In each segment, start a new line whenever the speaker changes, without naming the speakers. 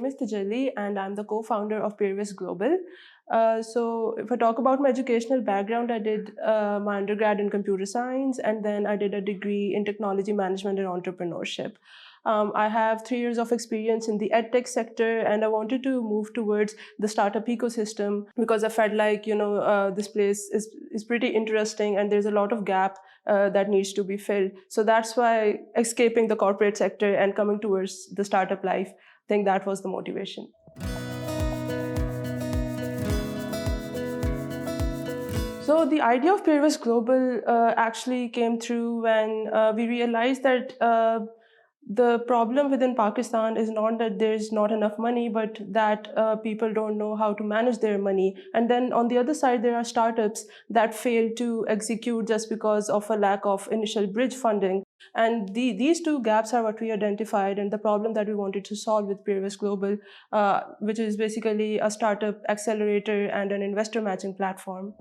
is Tajulle, and I'm the co-founder of Peervest Global. So if I talk about my educational background, I did my undergrad in computer science, and then I did a degree in technology management and entrepreneurship. I have 3 years of experience in the edtech sector, and I wanted to move towards the startup ecosystem because I felt like, this place is pretty interesting and there's a lot of gap that needs to be filled. So that's why escaping the corporate sector and coming towards the startup life, I think that was the motivation. So the idea of Peervest Global actually came through when we realized that the problem within Pakistan is not that there's not enough money, but that people don't know how to manage their money. And then on the other side, there are startups that fail to execute just because of a lack of initial bridge funding. And these two gaps are what we identified, and the problem that we wanted to solve with Peervest Global, which is basically a startup accelerator and an investor matching platform.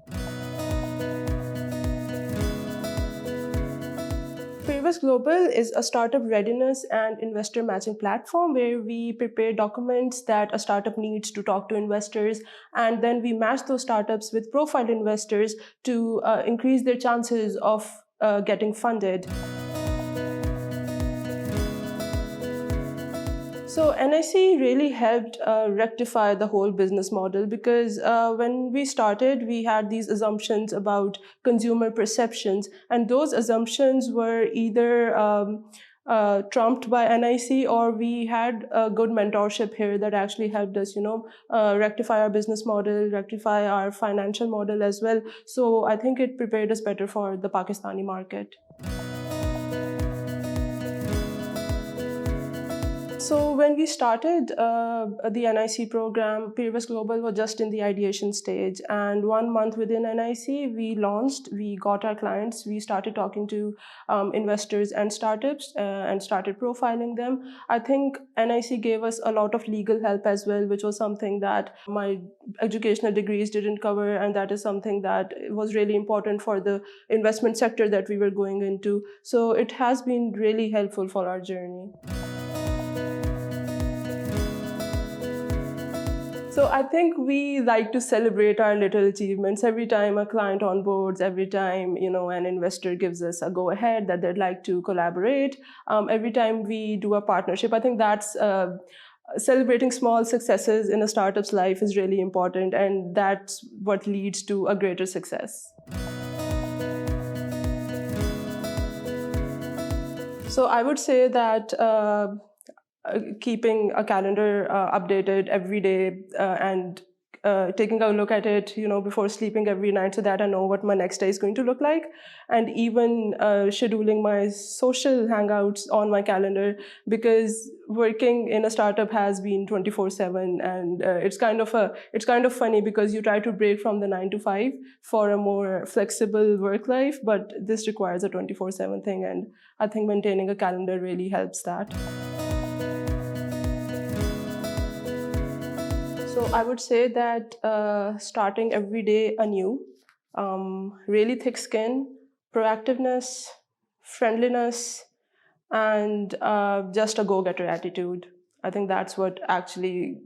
Peervest Global is a startup readiness and investor matching platform where we prepare documents that a startup needs to talk to investors, and then we match those startups with profiled investors to increase their chances of getting funded. So NIC really helped rectify the whole business model because when we started, we had these assumptions about consumer perceptions, and those assumptions were either trumped by NIC, or we had a good mentorship here that actually helped us, rectify our business model, rectify our financial model as well. So I think it prepared us better for the Pakistani market. So when we started the NIC program, Peervest Global was just in the ideation stage. And 1 month within NIC, we launched, we got our clients, we started talking to investors and startups and started profiling them. I think NIC gave us a lot of legal help as well, which was something that my educational degrees didn't cover. And that is something that was really important for the investment sector that we were going into. So it has been really helpful for our journey. So I think we like to celebrate our little achievements every time a client onboards, every time an investor gives us a go-ahead that they'd like to collaborate, every time we do a partnership. I think that's celebrating small successes in a startup's life is really important, and that's what leads to a greater success. So I would say that keeping a calendar updated every day and taking a look at it, before sleeping every night, so that I know what my next day is going to look like, and even scheduling my social hangouts on my calendar, because working in a startup has been 24/7, and it's kind of funny because you try to break from the 9 to 5 for a more flexible work life, but this requires a 24/7 thing, and I think maintaining a calendar really helps that. So I would say that starting every day anew, really thick skin, proactiveness, friendliness, and just a go-getter attitude. I think that's what actually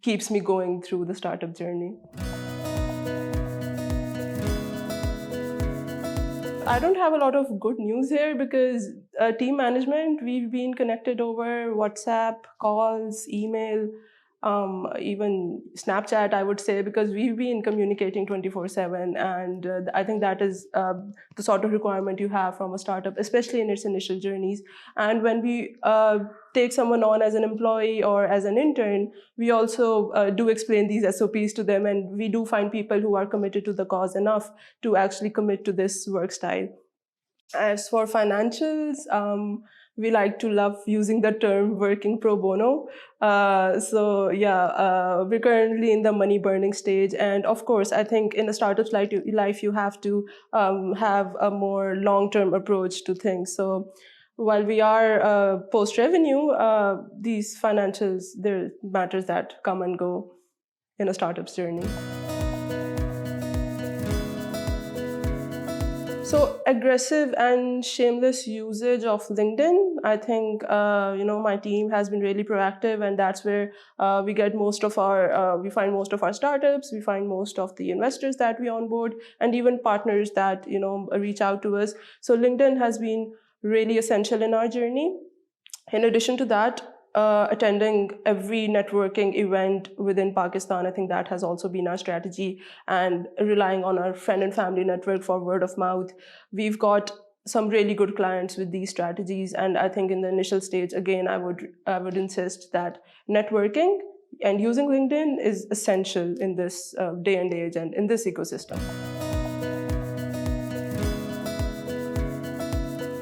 keeps me going through the startup journey. I don't have a lot of good news here because team management, we've been connected over WhatsApp, calls, email, even Snapchat, I would say, because we've been communicating 24/7, and I think that is the sort of requirement you have from a startup, especially in its initial journeys. And when we take someone on as an employee or as an intern, we also do explain these SOPs to them, and we do find people who are committed to the cause enough to actually commit to this work style. As for financials, we like to love using the term working pro bono. We're currently in the money burning stage. And of course, I think in a startup's life, you have to have a more long-term approach to things. So while we are post-revenue, these financials, there are matters that come and go in a startup's journey. So aggressive and shameless usage of LinkedIn. I think my team has been really proactive, and that's where we get most of our we find most of our startups, we find most of the investors that we onboard, and even partners that reach out to us. So LinkedIn has been really essential in our journey. In addition to that, attending every networking event within Pakistan, I think that has also been our strategy, and relying on our friend and family network for word of mouth. We've got some really good clients with these strategies, and I think in the initial stage, again, I would insist that networking and using LinkedIn is essential in this day and age and in this ecosystem.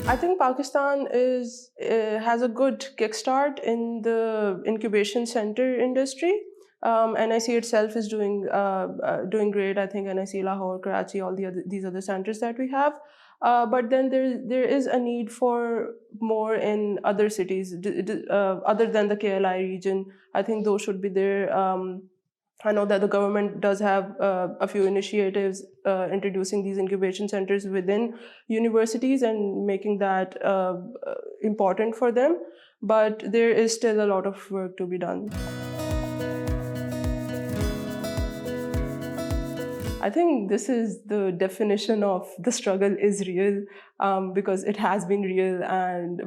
I think Pakistan has a good kickstart in the incubation center industry. NIC itself is doing great. I think NIC Lahore, Karachi, all these other centers that we have. But then there is a need for more in other cities other than the KLI region. I think those should be there. I know that the government does have a few initiatives introducing these incubation centers within universities and making that important for them, but there is still a lot of work to be done. I think this is the definition of the struggle is real, because it has been real,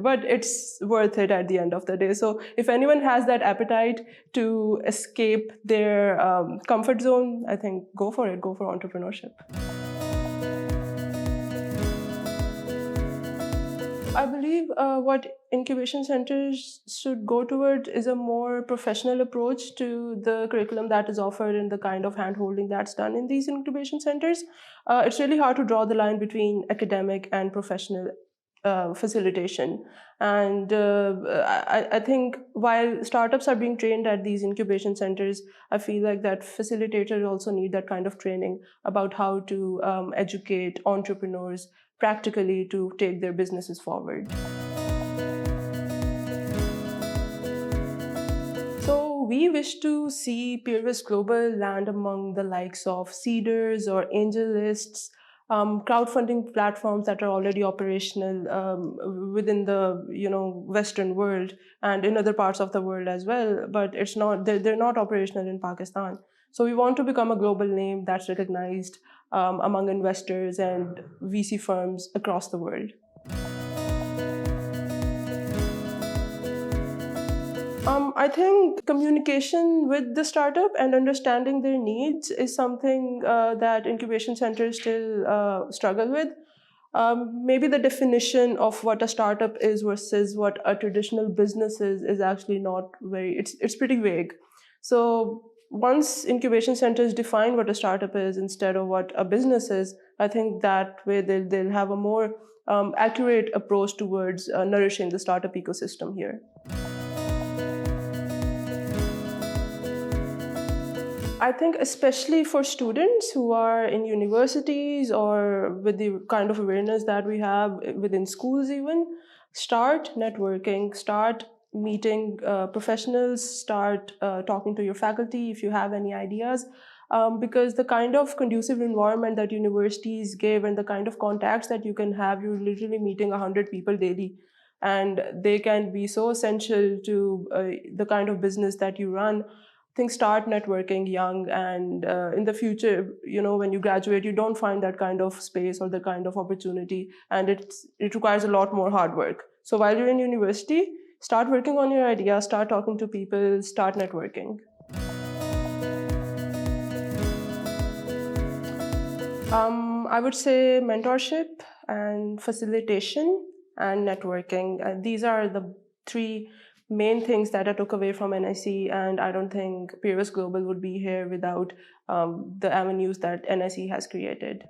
but it's worth it at the end of the day. So if anyone has that appetite to escape their comfort zone, I think go for it, go for entrepreneurship. I believe what incubation centers should go toward is a more professional approach to the curriculum that is offered and the kind of handholding that's done in these incubation centers. It's really hard to draw the line between academic and professional facilitation. And I think while startups are being trained at these incubation centers, I feel like that facilitators also need that kind of training about how to educate entrepreneurs practically to take their businesses forward. So we wish to see Peervest Global land among the likes of seeders or AngelLists, crowdfunding platforms that are already operational within the Western world and in other parts of the world as well. But they're not operational in Pakistan. So we want to become a global name that's recognized among investors and VC firms across the world. I think communication with the startup and understanding their needs is something that incubation centers still struggle with. Maybe the definition of what a startup is versus what a traditional business is actually not it's pretty vague. So once incubation centers define what a startup is instead of what a business is, I think that way they'll have a more accurate approach towards nourishing the startup ecosystem here. I think especially for students who are in universities or with the kind of awareness that we have within schools even, start networking, start meeting professionals, start talking to your faculty if you have any ideas. Because the kind of conducive environment that universities give and the kind of contacts that you can have, you're literally meeting 100 people daily. And they can be so essential to the kind of business that you run. I think start networking young, and in the future, when you graduate, you don't find that kind of space or the kind of opportunity, and it requires a lot more hard work. So while you're in university, start working on your idea, start talking to people, start networking. I would say mentorship and facilitation and networking. These are the three main things that I took away from NIC, and I don't think Peervest Global would be here without the avenues that NIC has created.